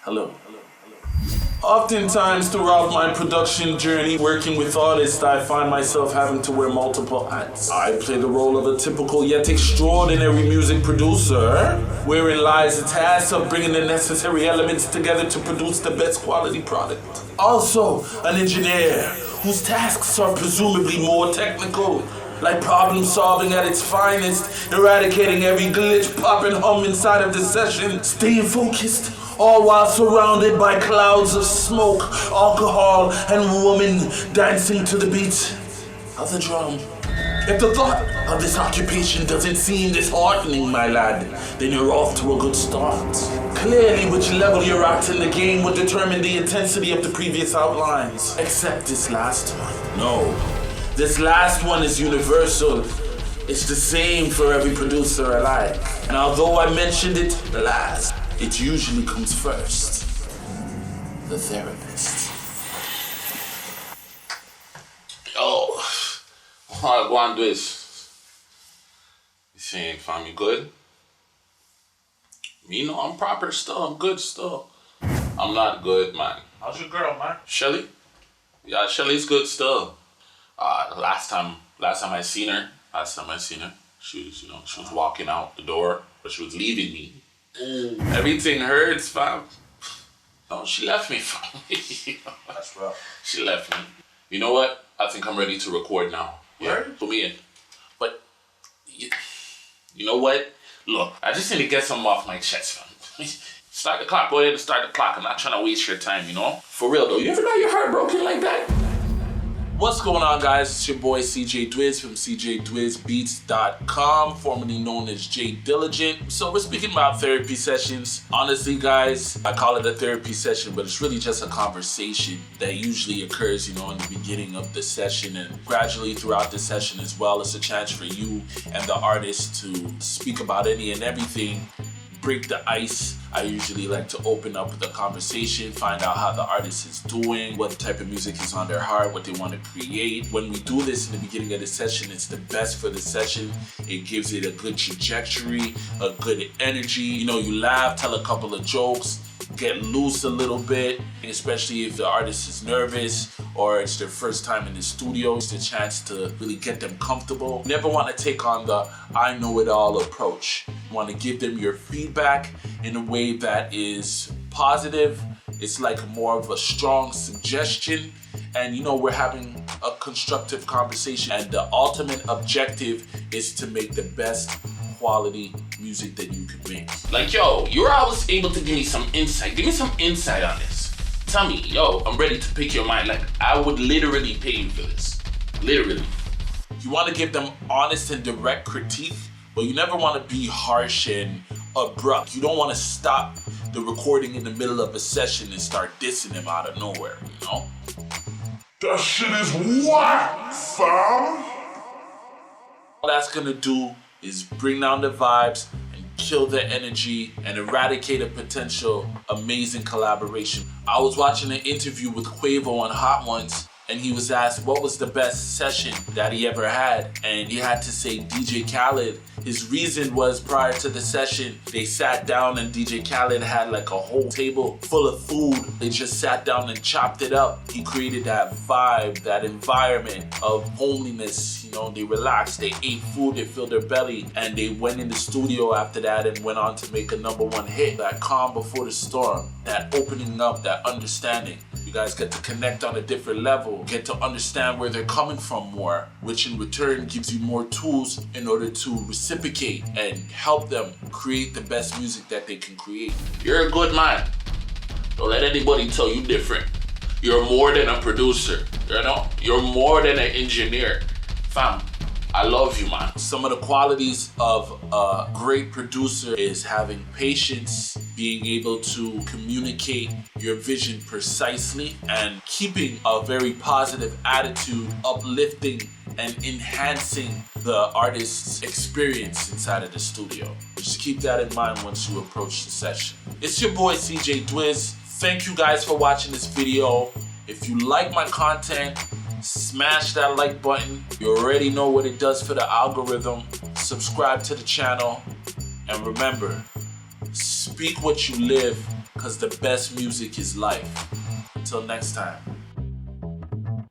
Hello. Oftentimes throughout my production journey working with artists, I find myself having to wear multiple hats. I play the role of a typical yet extraordinary music producer, wherein lies the task of bringing the necessary elements together to produce the best quality product. Also, an engineer whose tasks are presumably more technical, like problem solving at its finest, eradicating every glitch, pop and hum inside of the session, staying focused, all while surrounded by clouds of smoke, alcohol, and women dancing to the beat of the drum. If the thought of this occupation doesn't seem disheartening, my lad, then you're off to a good start. Clearly, which level you're at in the game will determine the intensity of the previous outlines. Except this last one. No, this last one is universal. It's the same for every producer alike. And although I mentioned it last, it usually comes first. The therapist. Yo, how I go on do this? You saying, fam, you good? Me, no, I'm proper still. I'm good still. I'm not good, man. How's your girl, man? Shelly? Yeah, Shelly's good still. Last time I seen her, she was walking out the door, but she was leaving me. Ooh. Everything hurts, fam. No, she left me, fam. That's rough. She left me. You know what? I think I'm ready to record now. Yeah, put me in. But, you know what? Look, I just need to get something off my chest, fam. Start the clock, go ahead and start the clock. I'm not trying to waste your time, you know? For real, though. You ever got your heart broken like that? What's going on, guys? It's your boy CJ Dwiz from cjdwizbeats.com, formerly known as J Diligent. So we're speaking about therapy sessions. Honestly, guys, I call it a therapy session, but it's really just a conversation that usually occurs, in the beginning of the session and gradually throughout the session as well. It's a chance for you and the artist to speak about any and everything, break the ice. I usually like to open up the conversation, find out how the artist is doing, what type of music is on their heart, what they want to create. When we do this in the beginning of the session, it's the best for the session. It gives it a good trajectory, a good energy. You laugh, tell a couple of jokes, get loose a little bit, especially if the artist is nervous or it's their first time in the studio. It's a chance to really get them comfortable. Never want to take on the I know it all approach. You want to give them your feedback in a way that is positive. It's like more of a strong suggestion. And we're having a constructive conversation. And the ultimate objective is to make the best quality music that you could make. Like, yo, you're always able to give me some insight. Give me some insight on this. Tell me, yo, I'm ready to pick your mind. Like, I would literally pay you for this. Literally. You want to give them honest and direct critique, but you never want to be harsh and abrupt. You don't want to stop the recording in the middle of a session and start dissing them out of nowhere, That shit is whack, fam. All that's gonna do is bring down the vibes and kill the energy and eradicate a potential amazing collaboration. I was watching an interview with Quavo on Hot Ones, and he was asked what was the best session that he ever had, and he had to say DJ Khaled. His reason was prior to the session, they sat down and DJ Khaled had like a whole table full of food. They just sat down and chopped it up. He created that vibe, that environment of homeliness. They relaxed, they ate food, they filled their belly, and they went in the studio after that and went on to make a #1 hit. That calm before the storm, that opening up, that understanding. You guys get to connect on a different level, get to understand where they're coming from more, which in return gives you more tools in order to reciprocate and help them create the best music that they can create. You're a good man. Don't let anybody tell you different. You're more than a producer, You're more than an engineer. Fam, I love you, man. Some of the qualities of a great producer is having patience, being able to communicate your vision precisely, and keeping a very positive attitude, uplifting and enhancing the artist's experience inside of the studio. Just keep that in mind once you approach the session. It's your boy CJ Dwiz. Thank you guys for watching this video. If you like my content, smash that like button. You already know what it does for the algorithm. Subscribe to the channel. And remember, speak what you live, because the best music is life. Until next time.